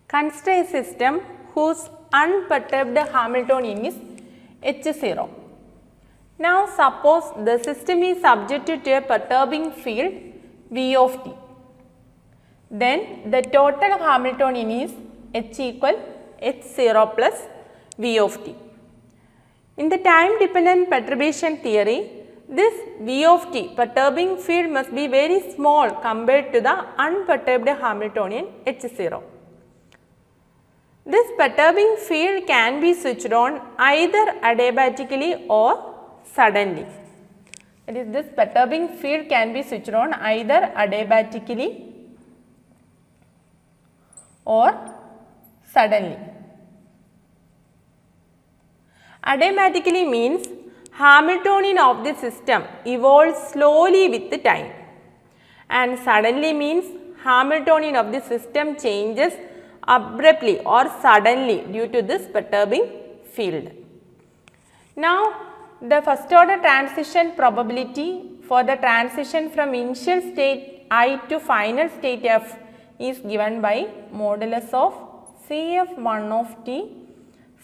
Consider a system whose unperturbed Hamiltonian is H0. Now suppose the system is subjected to a perturbing field V of t. Then the total Hamiltonian is H equal H0 plus V of t. In the time dependent perturbation theory, this V of t perturbing field must be very small compared to the unperturbed Hamiltonian H0. This perturbing field can be switched on either adiabatically or suddenly. That is, this perturbing field can be switched on either adiabatically or suddenly. Adiabatically means Hamiltonian of the system evolves slowly with the time, and suddenly means Hamiltonian of the system changes abruptly or suddenly due to this perturbing field. Now, the first order transition probability for the transition from initial state I to final state F is given by modulus of Cf1 of t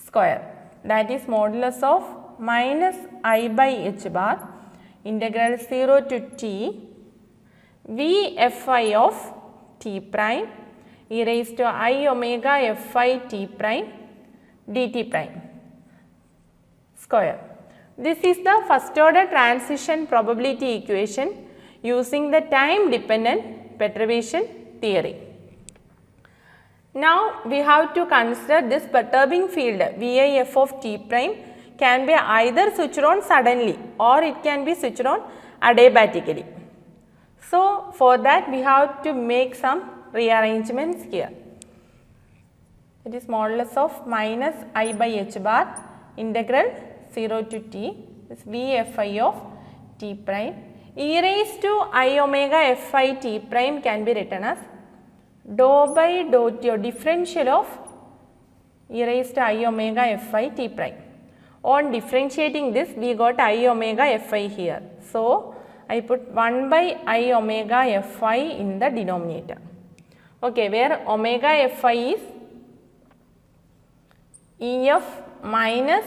square, that is modulus of minus I by h bar integral 0 to t V fi of t prime e raised to I omega fi t prime dt prime square. This is the first order transition probability equation using the time dependent perturbation theory. Now we have to consider this perturbing field VIF of t prime can be either switched on suddenly or it can be switched on adiabatically. So for that we have to make some rearrangements here. It is modulus of minus I by h bar integral 0 to t is V fi of t prime e raised to I omega fi t prime can be written as dou by dou t or differential of e raised to I omega fi t prime. On differentiating this we got I omega fi here. So I put 1 by I omega fi in the denominator. Okay, where omega fi is Ef minus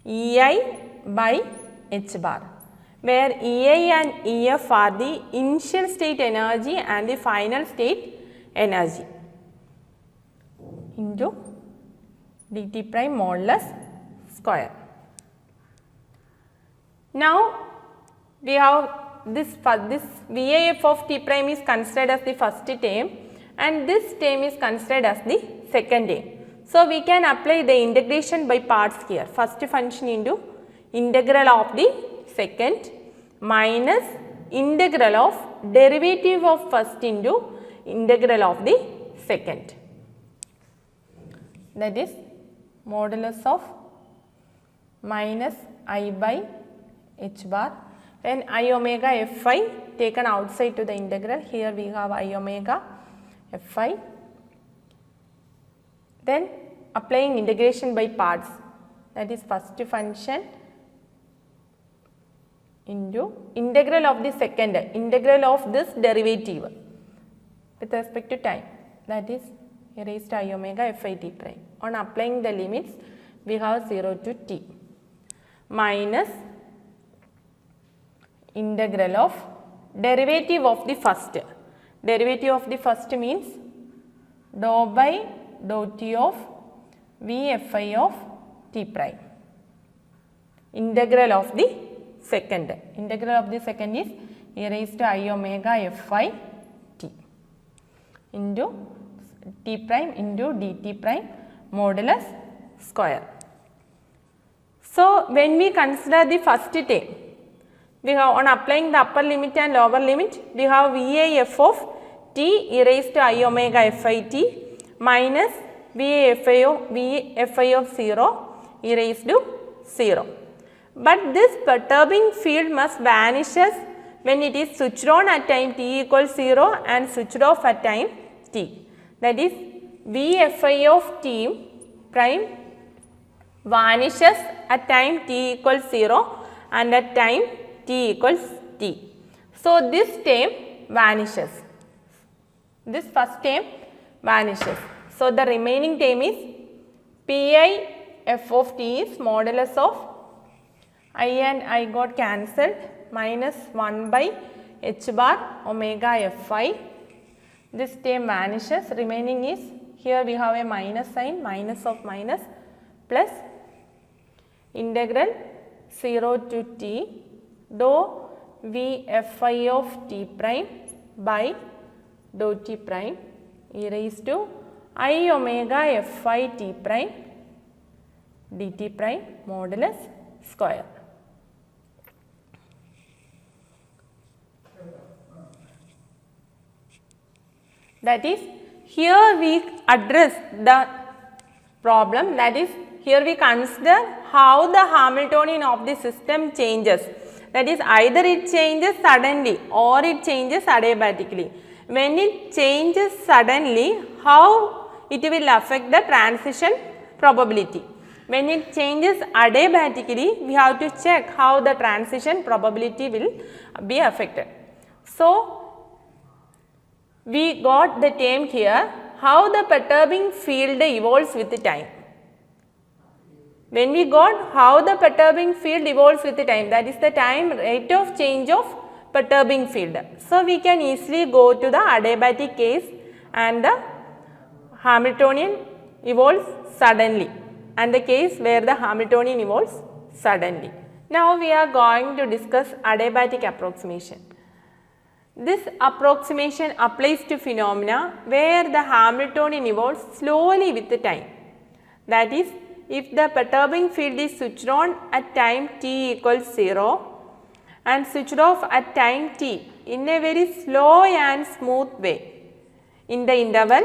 Ei by h bar, where Ei and Ef are the initial state energy and the final state energy into dt prime modulus square. Now we have this VIF of t prime is considered as the first term and this term is considered as the second term. So we can apply the integration by parts here. First function into integral of the second minus integral of derivative of first into integral of the second. That is modulus of minus I by h bar. Then I omega fi taken outside to the integral. Here we have I omega fi. Then applying integration by parts, that is first function into integral of the second, integral of this derivative with respect to time, that is e raised to I omega fi t prime. On applying the limits we have 0 to t minus integral of derivative of the first. Derivative of the first means dou by dou t of V fi of t prime. Integral of the second. Integral of the second is e raised to I omega fi t into t prime into dt prime modulus square. So when we consider the first term, we have on applying the upper limit and lower limit, we have VIF of t e raised to I omega fi t minus VFI of 0 e raised to 0. But this perturbing field must vanishes when it is switched on at time t equals 0 and switched off at time t. That is VFI of t prime vanishes at time t equals 0 and at time t equals t. So this term vanishes. This first term vanishes. So the remaining term is pi f of t is modulus of I and I got cancelled minus 1 by h bar omega fi. This term vanishes, remaining is, here we have a minus sign, minus of minus, plus integral 0 to t dou v fi of t prime by dou t prime e raised to I omega fi t prime dt prime modulus square. That is, here we address the problem, that is, here we consider how the Hamiltonian of the system changes. That is, either it changes suddenly or it changes adiabatically. When it changes suddenly, how it will affect the transition probability. When it changes adiabatically, we have to check how the transition probability will be affected. So, we got the term here, how the perturbing field evolves with time. When we got how the perturbing field evolves with time, that is the time rate of change of perturbing field. So, we can easily go to the adiabatic case and the Hamiltonian evolves suddenly, and the case where the Hamiltonian evolves suddenly. Now, we are going to discuss adiabatic approximation. This approximation applies to phenomena where the Hamiltonian evolves slowly with the time. That is, if the perturbing field is switched on at time t equals 0 and switched off at time t in a very slow and smooth way in the interval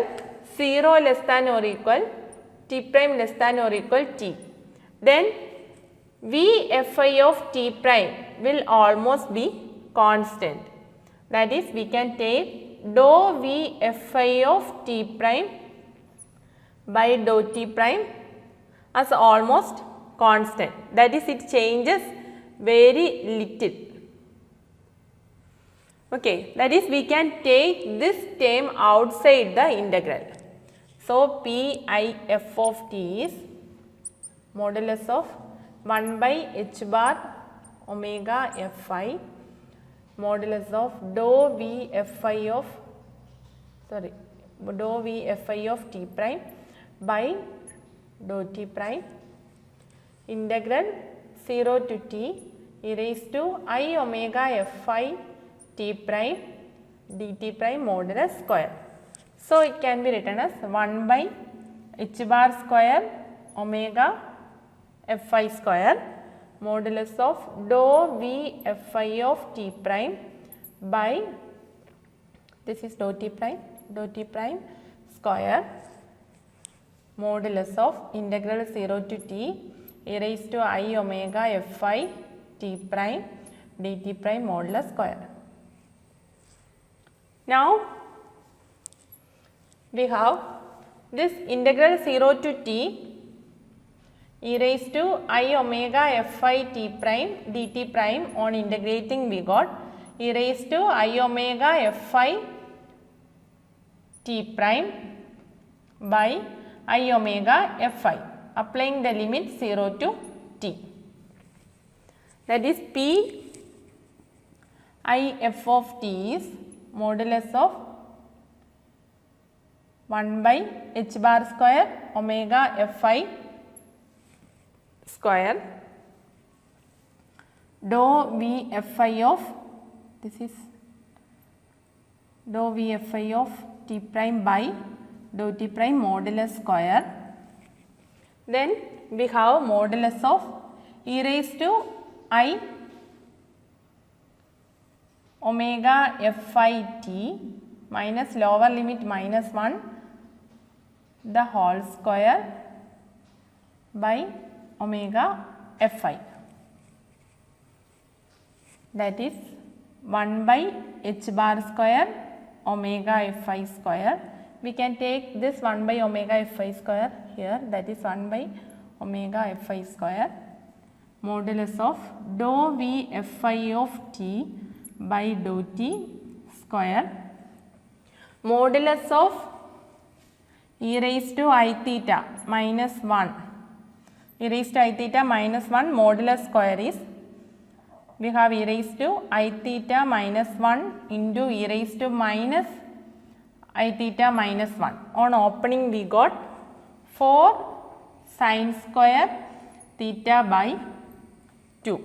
0 less than or equal t prime less than or equal t, then v fi of t prime will almost be constant. That is, we can take dou v fi of t prime by dou t prime as almost constant. That is, it changes very little. Okay, that is, we can take this term outside the integral. So, pi f of t is modulus of 1 by h bar omega fi modulus of dou v fi of t prime by dou t prime integral 0 to t e raised to I omega fi t prime dt prime modulus square. So, it can be written as 1 by h bar square omega fi square modulus of dou v fi of t prime by, this is dou t prime square modulus of integral 0 to t e raised to I omega fi t prime dt prime modulus square. Now, we have this integral 0 to t e raised to I omega fi t prime dt prime, on integrating we got e raised to I omega fi t prime by I omega fi, applying the limit 0 to t. That is, p I f of t is modulus of 1 by h bar square omega fi square dou v fi of, this is dou v fi of t prime by dou t prime modulus square. Then we have modulus of e raised to I omega fi t minus lower limit minus 1 the whole square by omega fi. That is 1 by h bar square omega fi square. We can take this 1 by omega fi square here, that is 1 by omega fi square modulus of dou v fi of t by dou t square modulus of e raised to I theta minus 1, e raised to I theta minus 1 modulus square is, we have e raised to I theta minus 1 into e raised to minus I theta minus 1. On opening we got 4 sin square theta by 2.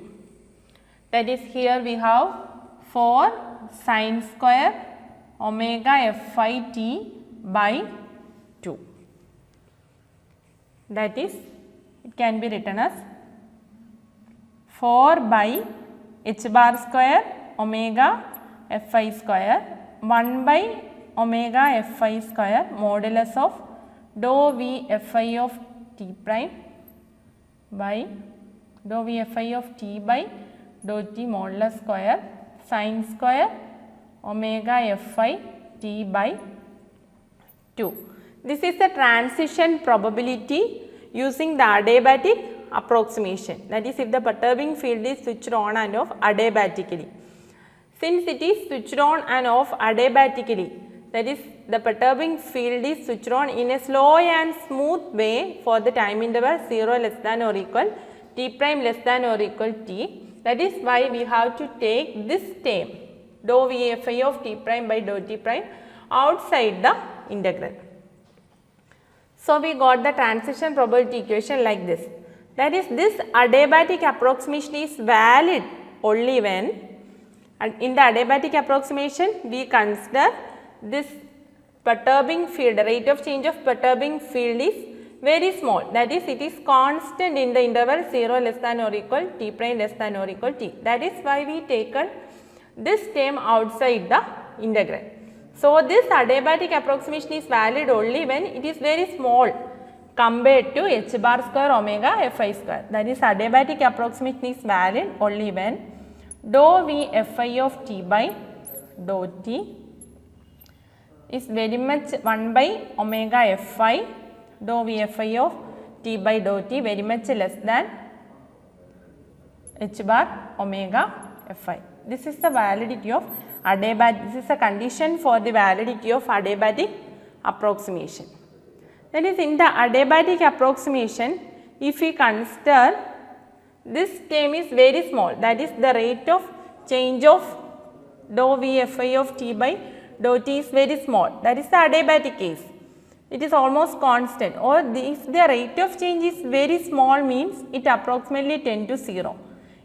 That is, here we have 4 sin square omega phi t by 2. That is, it can be written as 4 by h bar square omega phi square 1 by omega phi square modulus of dou v phi of t prime by dou v phi of t by dou t modulus square sin square omega phi t by 2. This is the transition probability using the adiabatic approximation, that is, if the perturbing field is switched on and off adiabatically. Since it is switched on and off adiabatically, that is, the perturbing field is switched on in a slow and smooth way for the time interval 0 less than or equal t prime less than or equal t. That is why we have to take this term dou v phi of t prime by dou t prime outside the integral. So, we got the transition probability equation like this. That is, this adiabatic approximation is valid only when, and in the adiabatic approximation we consider this perturbing field, the rate of change of perturbing field is very small, that is, it is constant in the interval 0 less than or equal t prime less than or equal t. That is why we taken this term outside the integral. So, this adiabatic approximation is valid only when it is very small compared to h bar square omega phi square. That is, adiabatic approximation is valid only when dou v phi of t by dou t is very much 1 by omega phi dou v phi of t by dou t very much less than h bar omega phi. This is the validity of adiabatic, this is a condition for the validity of adiabatic approximation. That is, in the adiabatic approximation, if we consider this term is very small, that is, the rate of change of dou v phi of t by dou t is very small, that is the adiabatic case. It is almost constant, or if the rate of change is very small means it approximately tend to 0.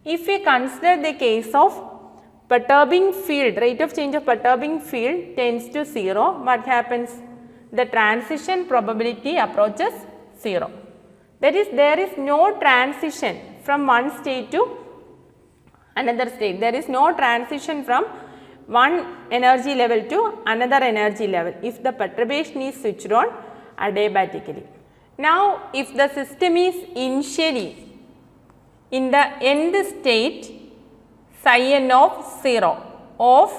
If we consider the case of perturbing field, rate of change of perturbing field tends to 0, what happens? The transition probability approaches 0. That is, there is no transition from one state to another state. There is no transition from one energy level to another energy level if the perturbation is switched on adiabatically. Now, if the system is initially in the end state psi n of 0 of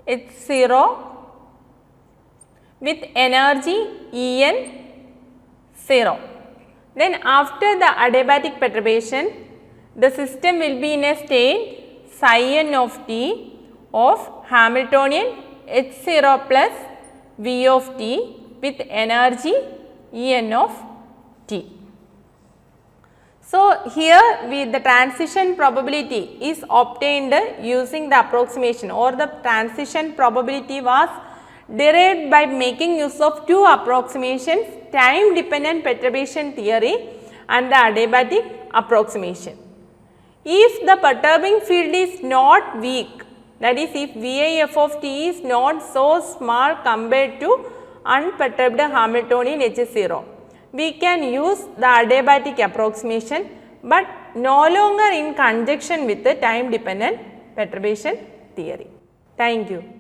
h0 with energy En 0. Then after the adiabatic perturbation, the system will be in a state psi n of t of Hamiltonian h0 plus v of t with energy En of t. So, here the transition probability is obtained using the approximation, or the transition probability was derived by making use of two approximations, time dependent perturbation theory and the adiabatic approximation. If the perturbing field is not weak, that is, if VIF of t is not so small compared to unperturbed Hamiltonian H0, we can use the adiabatic approximation, but no longer in conjunction with the time dependent perturbation theory. Thank you.